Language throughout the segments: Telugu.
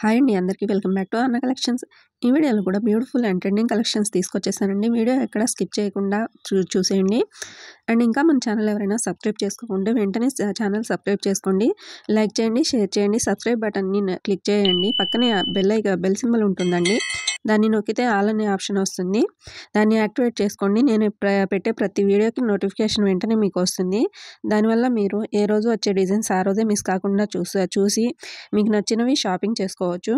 హాయ్ అండి అందరికీ welcome back to Anna collections. ఈ వీడియోలో కూడా బ్యూటిఫుల్ అండ్ ట్రెండింగ్ కలెక్షన్స్ తీసుకొచ్చేసానండి. వీడియో ఎక్కడ స్కిప్ చేయకుండా చూసేయండి. అండ్ ఇంకా మన ఛానల్ ఎవరైనా సబ్స్క్రైబ్ చేసుకోకుంటే వెంటనే ఛానల్ సబ్స్క్రైబ్ చేసుకోండి. లైక్ చేయండి, షేర్ చేయండి, సబ్స్క్రైబ్ బటన్ని క్లిక్ చేయండి. పక్కనే బెల్ సింబల్ ఉంటుందండి. దాన్ని నొక్కితే ఆల్ అనే ఆప్షన్ వస్తుంది. దాన్ని యాక్టివేట్ చేసుకోండి. నేను పెట్టే ప్రతి వీడియోకి నోటిఫికేషన్ వెంటనే మీకు వస్తుంది. దానివల్ల మీరు ఏ రోజు వచ్చే డిజైన్స్ ఆ రోజే మిస్ కాకుండా చూసి మీకు నచ్చినవి షాపింగ్ చేసుకోవచ్చు.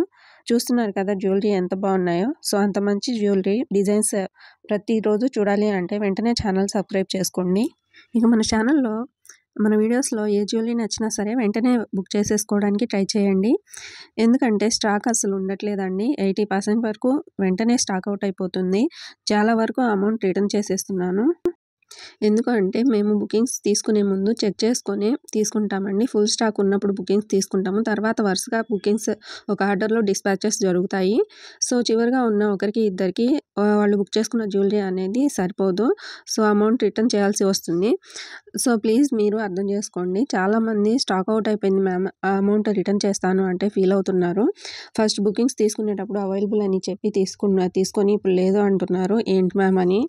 చూస్తున్నారు కదా జ్యువెలరీ ఎంత బాగున్నాయో. సో అంత మంచి జ్యువెలరీ డిజైన్స్ ప్రతిరోజు చూడాలి అంటే వెంటనే ఛానల్ సబ్స్క్రైబ్ చేసుకోండి. ఇక మన ఛానల్లో మన వీడియోస్లో ఏ జ్యువెలరీ నచ్చినా సరే వెంటనే బుక్ చేసేసుకోవడానికి ట్రై చేయండి. ఎందుకంటే స్టాక్ అసలు ఉండట్లేదండి. 80% వరకు వెంటనే స్టాక్ అవుట్ అయిపోతుంది. చాలా వరకు అమౌంట్ రిటర్న్ చేసేస్తున్నాను. ఎందుకంటే మేము బుకింగ్స్ తీసుకునే ముందు చెక్ చేసుకొని తీసుకుంటామండి. ఫుల్ స్టాక్ ఉన్నప్పుడు బుకింగ్స్ తీసుకుంటాము. తర్వాత వరుసగా బుకింగ్స్ ఒక ఆర్డర్లో డిస్పాచెస్ జరుగుతాయి. సో చివరిగా ఉన్న ఒకరికి ఇద్దరికి వాళ్ళు బుక్ చేసుకున్న జ్యువెలరీ అనేది సరిపోదు. సో అమౌంట్ రిటర్న్ చేయాల్సి వస్తుంది. సో ప్లీజ్ మీరు అర్థం చేసుకోండి. చాలామంది స్టాక్ అవుట్ అయిపోయింది మ్యామ్, ఆ అమౌంట్ రిటర్న్ చేస్తాను అంటే ఫీల్ అవుతున్నారు. ఫస్ట్ బుకింగ్స్ తీసుకునేటప్పుడు అవైలబుల్ అని చెప్పి తీసుకొని ఇప్పుడు లేదు అంటున్నారు ఏంటి మ్యామ్ అని.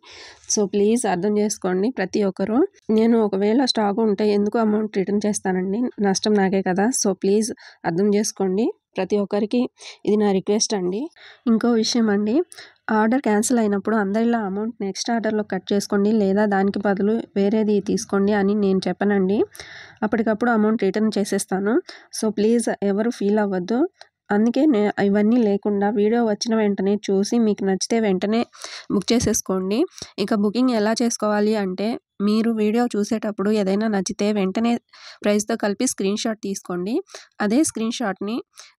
సో ప్లీజ్ అర్థం చేసుకోండి ప్రతి ఒక్కరు. నేను ఒకవేళ స్టాక్ ఉంటే ఎందుకు అమౌంట్ రిటర్న్ చేస్తానండి, నష్టం నాకే కదా. సో ప్లీజ్ అర్థం చేసుకోండి ప్రతి ఒక్కరికి. ఇది నా రిక్వెస్ట్ అండి. ఇంకో విషయం అండి, ఆర్డర్ క్యాన్సిల్ అయినప్పుడు అందరిలా అమౌంట్ నెక్స్ట్ ఆర్డర్లో కట్ చేసుకోండి లేదా దానికి బదులు వేరేది తీసుకోండి అని నేను చెప్పనండి. అప్పటికప్పుడు అమౌంట్ రిటర్న్ చేసేస్తాను. సో ప్లీజ్ ఎవరు ఫీల్ అవ్వద్దు. అందుకే ఇవన్నీ లేకుండా వీడియో వచ్చిన వెంటనే చూసి మీకు నచ్చితే వెంటనే బుక్ చేసేసుకోండి. ఇక బుకింగ్ ఎలా చేసుకోవాలి అంటే, మీరు వీడియో చూసేటప్పుడు ఏదైనా నచ్చితే వెంటనే ప్రైస్తో కలిపి స్క్రీన్ షాట్ తీసుకోండి. అదే స్క్రీన్ షాట్ని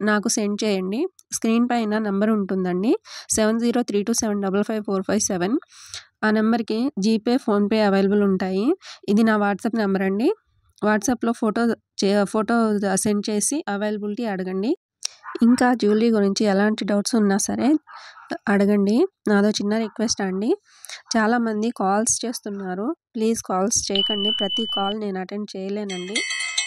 నాకు సెండ్ చేయండి. స్క్రీన్ పైన నెంబర్ ఉంటుందండి, 7032275557. ఆ నెంబర్కి జీపే, ఫోన్పే అవైలబుల్ ఉంటాయి. ఇది నా వాట్సాప్ నెంబర్ అండి. వాట్సాప్లో ఫోటో సెండ్ చేసి అవైలబిలిటీ అడగండి. ఇంకా జ్యువెలరీ గురించి ఎలాంటి డౌట్స్ ఉన్నా సరే అడగండి. నాదో చిన్న రిక్వెస్ట్ అండి, చాలామంది కాల్స్ చేస్తున్నారు. ప్లీజ్ కాల్స్ చేయకండి. ప్రతి కాల్ నేను అటెండ్ చేయలేనండి.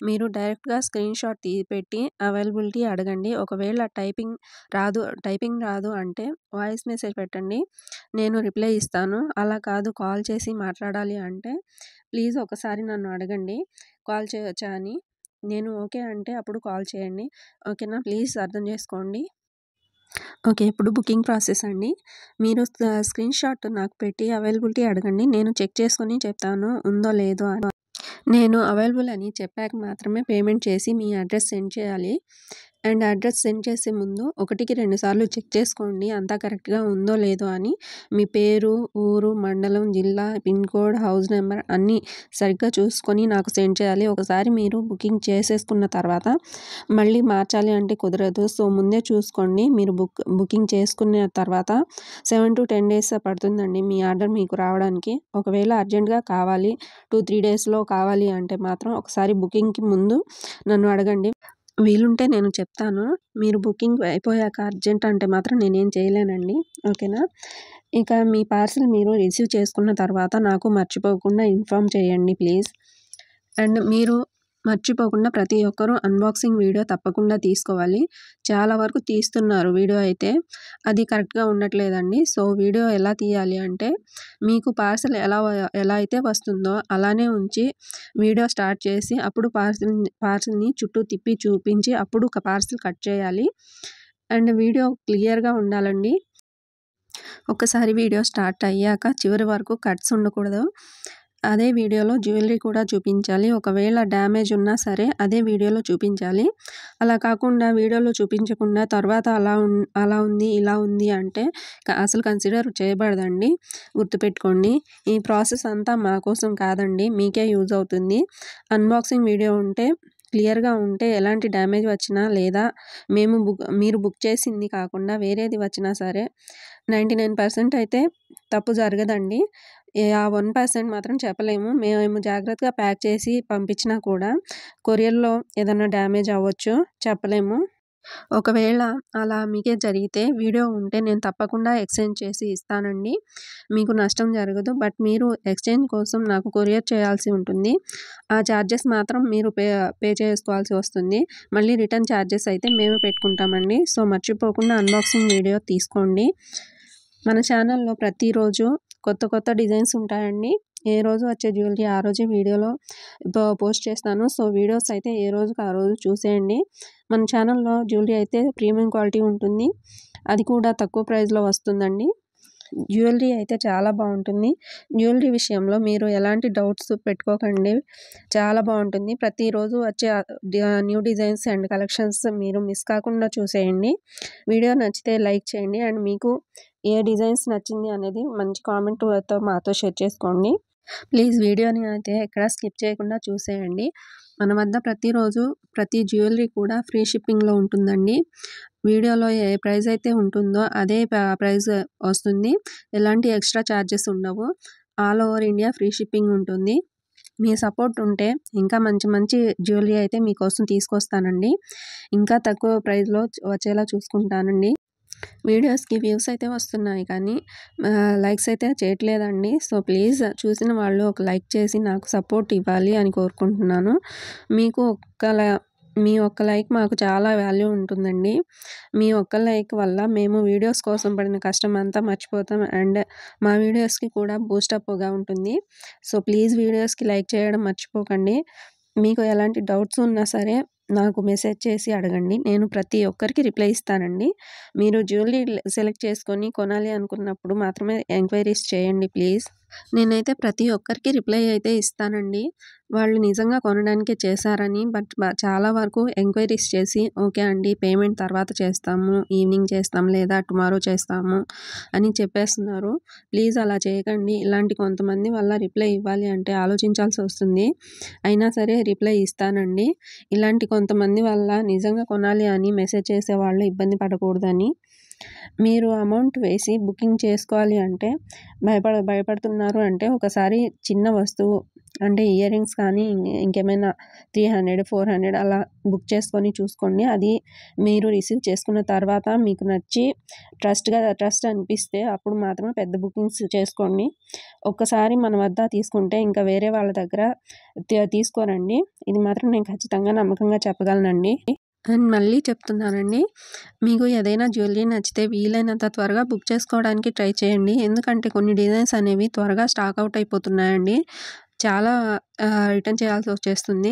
మీరు డైరెక్ట్గా స్క్రీన్ షాట్ పెట్టి అవైలబిలిటీ అడగండి. ఒకవేళ టైపింగ్ రాదు అంటే వాయిస్ మెసేజ్ పెట్టండి, నేను రిప్లై ఇస్తాను. అలా కాదు కాల్ చేసి మాట్లాడాలి అంటే ప్లీజ్ ఒకసారి నన్ను అడగండి కాల్ చేయవచ్చా అని. నేను ఓకే అంటే అప్పుడు కాల్ చేయండి. ఓకేనా, ప్లీజ్ అర్థం చేసుకోండి. ఓకే, ఇప్పుడు బుకింగ్ ప్రాసెస్ అండి. మీరు స్క్రీన్ షాట్ నాకు పెట్టి అవైలబిలిటీ అడగండి. నేను చెక్ చేసుకొని చెప్తాను ఉందో లేదో అని. నేను అవైలబుల్ అని చెప్పాక మాత్రమే పేమెంట్ చేసి మీ అడ్రస్ సెండ్ చేయాలి. అండ్ అడ్రస్ సెండ్ చేసే ముందు 1కి 2 సార్లు చెక్ చేసుకోండి అంతా కరెక్ట్గా ఉందో లేదో అని. మీ పేరు, ఊరు, మండలం, జిల్లా, పిన్ కోడ్, హౌస్ నెంబర్ అన్నీ సరిగ్గా చూసుకొని నాకు సెండ్ చేయాలి. ఒకసారి మీరు బుకింగ్ చేసేసుకున్న తర్వాత మళ్ళీ మార్చాలి అంటే కుదరదు. సో ముందే చూసుకోండి. మీరు బుకింగ్ చేసుకున్న తర్వాత 7 to 10 days పడుతుందండి మీ ఆర్డర్ మీకు రావడానికి. ఒకవేళ అర్జెంట్గా కావాలి 2-3 daysలో కావాలి అంటే మాత్రం ఒకసారి బుకింగ్కి ముందు నన్ను అడగండి. వీలుంటే నేను చెప్తాను. మీరు బుకింగ్ అయిపోయాక అర్జెంట్ అంటే మాత్రం నేనేం చేయలేనండి. ఓకేనా. ఇక మీ పార్సిల్ మీరు రిసీవ్ చేసుకున్న తర్వాత నాకు మర్చిపోకుండా ఇన్ఫామ్ చేయండి ప్లీజ్. అండ్ మీరు మర్చిపోకుండా ప్రతి ఒక్కరూ అన్బాక్సింగ్ వీడియో తప్పకుండా తీసుకోవాలి. చాలా వరకు తీస్తున్నారు వీడియో అయితే, అది కరెక్ట్గా ఉండట్లేదండి. సో వీడియో ఎలా తీయాలి అంటే, మీకు పార్సిల్ ఎలా అయితే వస్తుందో అలానే ఉంచి వీడియో స్టార్ట్ చేసి అప్పుడు పార్సిల్ని చుట్టూ తిప్పి చూపించి అప్పుడు ఒక పార్సిల్ కట్ చేయాలి. అండ్ వీడియో క్లియర్గా ఉండాలండి. ఒకసారి వీడియో స్టార్ట్ అయ్యాక చివరి వరకు కట్స్ ఉండకూడదు. అదే వీడియోలో జ్యువెలరీ కూడా చూపించాలి. ఒకవేళ డ్యామేజ్ ఉన్నా సరే అదే వీడియోలో చూపించాలి. అలా కాకుండా వీడియోలో చూపించకుండా తర్వాత అలా ఉంది ఇలా ఉంది అంటే అసలు కన్సిడర్ చేయబడదండి. గుర్తుపెట్టుకోండి. ఈ ప్రాసెస్ అంతా మా కోసం కాదండి, మీకే యూజ్ అవుతుంది. అన్బాక్సింగ్ వీడియో ఉంటే క్లియర్గా ఉంటే ఎలాంటి డ్యామేజ్ వచ్చినా లేదా మీరు బుక్ చేసింది కాకుండా వేరేది వచ్చినా సరే 99% అయితే తప్పు జరగదండి. ఆ 1% మాత్రం చెప్పలేము. మేము జాగ్రత్తగా ప్యాక్ చేసి పంపించినా కూడా కొరియర్లో ఏదైనా డ్యామేజ్ అవ్వచ్చు, చెప్పలేము. ఒకవేళ అలా మీకే జరిగితే వీడియో ఉంటే నేను తప్పకుండా ఎక్స్చేంజ్ చేసి ఇస్తానండి. మీకు నష్టం జరగదు. బట్ మీరు ఎక్స్చేంజ్ కోసం నాకు కొరియర్ చేయాల్సి ఉంటుంది. ఆ ఛార్జెస్ మాత్రం మీరు పే చేసుకోవాల్సి వస్తుంది. మళ్ళీ రిటర్న్ ఛార్జెస్ అయితే మేమే పెట్టుకుంటామండి. సో మర్చిపోకుండా అన్బాక్సింగ్ వీడియో తీసుకోండి. మన ఛానల్లో ప్రతిరోజు కొత్త డిజైన్స్ ఉంటాయండి. ఏ రోజు వచ్చే జ్యువెలరీ ఆ రోజే వీడియోలో పోస్ట్ చేస్తాను. సో వీడియోస్ అయితే ఏ రోజుకి ఆ రోజు చూసేయండి. మన ఛానల్లో జ్యువెలరీ అయితే ప్రీమియం క్వాలిటీ ఉంటుంది. అది కూడా తక్కువ ప్రైస్లో వస్తుందండి. జ్యువెలరీ అయితే చాలా బాగుంటుంది. జ్యువెలరీ విషయంలో మీరు ఎలాంటి డౌట్స్ పెట్టుకోకండి. చాలా బాగుంటుంది. ప్రతిరోజు వచ్చే న్యూ డిజైన్స్ అండ్ కలెక్షన్స్ మీరు మిస్ కాకుండా చూసేయండి. వీడియో నచ్చితే లైక్ చేయండి అండ్ మీకు ఏ డిజైన్స్ నచ్చింది అనేది మంచి కామెంట్తో మాతో షేర్ చేసుకోండి. ప్లీజ్ వీడియోని అయితే ఎక్కడ స్కిప్ చేయకుండా చూసేయండి. మన వద్ద ప్రతిరోజు ప్రతి జ్యువెలరీ కూడా ఫ్రీ షిప్పింగ్లో ఉంటుందండి. వీడియోలో ఏ ప్రైస్ అయితే ఉంటుందో అదే ప్రైస్ వస్తుంది. ఎలాంటి ఎక్స్ట్రా ఛార్జెస్ ఉండవు. All over India free shipping ఉంటుంది. మీ సపోర్ట్ ఉంటే ఇంకా మంచి జ్యువెలరీ అయితే మీకోసం తీసుకొస్తానండి. ఇంకా తక్కువ ప్రైస్లో వచ్చేలా చూసుకుంటానండి. వీడియోస్కి వ్యూస్ అయితే వస్తున్నాయి కానీ లైక్స్ అయితే చేయట్లేదండి. సో ప్లీజ్ చూసిన వాళ్ళు ఒక లైక్ చేసి నాకు సపోర్ట్ ఇవ్వాలి అని కోరుకుంటున్నాను. మీ ఒక్క లైక్ మాకు చాలా వాల్యూ ఉంటుందండి. మీ ఒక్క లైక్ వల్ల మేము వీడియోస్ కోసం పడిన కష్టం అంతా మర్చిపోతాం అండ్ మా వీడియోస్కి కూడా బూస్టప్గా ఉంటుంది. సో ప్లీజ్ వీడియోస్కి లైక్ చేయడం మర్చిపోకండి. మీకు ఎలాంటి డౌట్స్ ఉన్నా సరే నాకు మెసేజ్ చేసి అడగండి. నేను ప్రతి ఒక్కరికి రిప్లై ఇస్తానండి. మీరు జ్యువెలరీ సెలెక్ట్ చేసుకొని కొనాలి అనుకున్నప్పుడు మాత్రమే ఎంక్వైరీస్ చేయండి ప్లీజ్. నేనైతే ప్రతి ఒక్కరికి రిప్లై అయితే ఇస్తానండి. వాళ్ళు నిజంగా కొనడానికే చేశారని బట్ చాలా వరకు ఎంక్వైరీస్ చేసి ఓకే అండి పేమెంట్ తర్వాత చేస్తాము, ఈవినింగ్ చేస్తాం లేదా టుమారో చేస్తాము అని చెప్పేస్తున్నారు. ప్లీజ్ అలా చేయకండి. ఇలాంటి కొంతమంది వల్ల రిప్లై ఇవ్వాలి అంటే ఆలోచించాల్సి వస్తుంది. అయినా సరే రిప్లై ఇస్తానండి. ఇలాంటి కొంతమంది వల్ల నిజంగా కొనాలి అని మెసేజ్ చేసేవాళ్ళు ఇబ్బంది పడకూడదని. మీరు అమౌంట్ వేసి బుకింగ్ చేసుకోవాలి అంటే భయపడుతున్నారు అంటే ఒకసారి చిన్న వస్తువు అంటే ఇయర్ రింగ్స్ కానీ ఇంకేమైనా 300, 400 అలా బుక్ చేసుకొని చూసుకోండి. అది మీరు రిసీవ్ చేసుకున్న తర్వాత మీకు నచ్చి ట్రస్ట్ అనిపిస్తే అప్పుడు మాత్రమే పెద్ద బుకింగ్స్ చేసుకోండి. ఒక్కసారి మన వద్ద తీసుకుంటే ఇంకా వేరే వాళ్ళ దగ్గర తీసుకోరండి. ఇది మాత్రం నేను ఖచ్చితంగా నమ్మకంగా చెప్పగలనండి. అండ్ మళ్ళీ చెప్తున్నానండి, మీకు ఏదైనా జ్యువెలరీ నచ్చితే వీలైనంత త్వరగా బుక్ చేసుకోవడానికి ట్రై చేయండి. ఎందుకంటే కొన్ని డిజైన్స్ అనేవి త్వరగా స్టాక్ అవుట్ అయిపోతున్నాయండి. చాలా రిటర్న్ చేయాల్సి వచ్చేస్తుంది.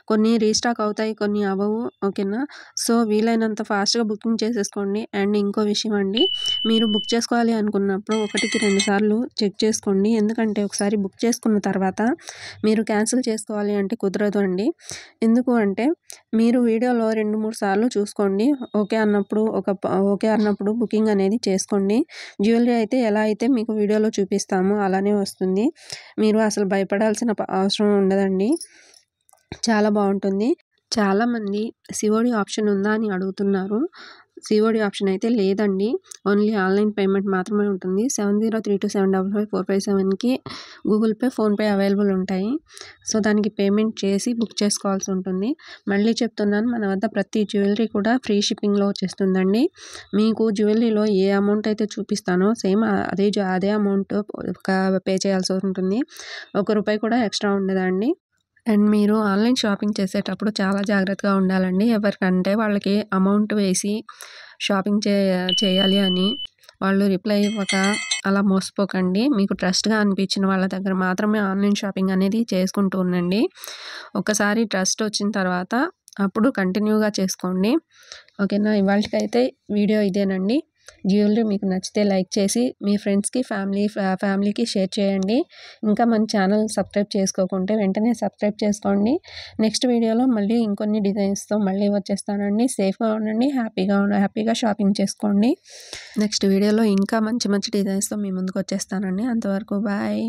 కొన్ని రీస్టాక్ అవుతాయి, కొన్ని అవ్వవు. ఓకేనా? సో వీలైనంత ఫాస్ట్గా బుకింగ్ చేసేసుకోండి. అండ్ ఇంకో విషయం అండి, మీరు బుక్ చేసుకోవాలి అనుకున్నప్పుడు 1కి 2 సార్లు చెక్ చేసుకోండి. ఎందుకంటే ఒకసారి బుక్ చేసుకున్న తర్వాత మీరు క్యాన్సిల్ చేసుకోవాలి అంటే కుదరదు అండి. ఎందుకు అంటే మీరు వీడియోలో 2-3 సార్లు చూసుకోండి. ఓకే అన్నప్పుడు బుకింగ్ అనేది చేసుకోండి. జ్యువెలరీ అయితే ఎలా అయితే మీకు వీడియోలో చూపిస్తామో అలానే వస్తుంది. మీరు అసలు భయపడాల్సిన అవసరం ఉండదండి. చాలా బాగుంటుంది. చాలామంది సిఓడి ఆప్షన్ ఉందా అని అడుగుతున్నారు. సిఓడి ఆప్షన్ అయితే లేదండి. ఓన్లీ ఆన్లైన్ పేమెంట్ మాత్రమే ఉంటుంది. 7032755457కి గూగుల్ పే, ఫోన్పే అవైలబుల్ ఉంటాయి. సో దానికి పేమెంట్ చేసి బుక్ చేసుకోవాల్సి ఉంటుంది. మళ్ళీ చెప్తున్నాను, మన వద్ద ప్రతి జ్యువెలరీ కూడా ఫ్రీ షిప్పింగ్లో వచ్చేస్తుందండి. మీకు జ్యువెలరీలో ఏ అమౌంట్ అయితే చూపిస్తానో సేమ్ అదే అమౌంట్ పే చేయాల్సి ఉంటుంది. ₹1 కూడా ఎక్స్ట్రా ఉండదండి. అండ్ మీరు ఆన్లైన్ షాపింగ్ చేసేటప్పుడు చాలా జాగ్రత్తగా ఉండాలండి. ఎవరికంటే వాళ్ళకి అమౌంట్ వేసి షాపింగ్ చేయాలి అని వాళ్ళు రిప్లై ఇవ్వక అలా మోసపోకండి. మీకు ట్రస్ట్గా అనిపించిన వాళ్ళ దగ్గర మాత్రమే ఆన్లైన్ షాపింగ్ అనేది చేసుకుంటూ ఉండండి. ఒకసారి ట్రస్ట్ వచ్చిన తర్వాత అప్పుడు కంటిన్యూగా చేసుకోండి. ఓకేనా? ఇవాళకైతే వీడియో ఇదేనండి. జ్యువెలరీ మీకు నచ్చితే లైక్ చేసి మీ ఫ్రెండ్స్కి ఫ్యామిలీకి షేర్ చేయండి. ఇంకా మన ఛానల్ సబ్స్క్రైబ్ చేసుకోకుంటే వెంటనే సబ్స్క్రైబ్ చేసుకోండి. నెక్స్ట్ వీడియోలో మళ్ళీ ఇంకొన్ని డిజైన్స్తో మళ్ళీ వచ్చేస్తానండి. సేఫ్గా ఉండండి, హ్యాపీగా షాపింగ్ చేసుకోండి. నెక్స్ట్ వీడియోలో ఇంకా మంచి డిజైన్స్తో మీ ముందుకు వచ్చేస్తానండి. అంతవరకు బాయ్.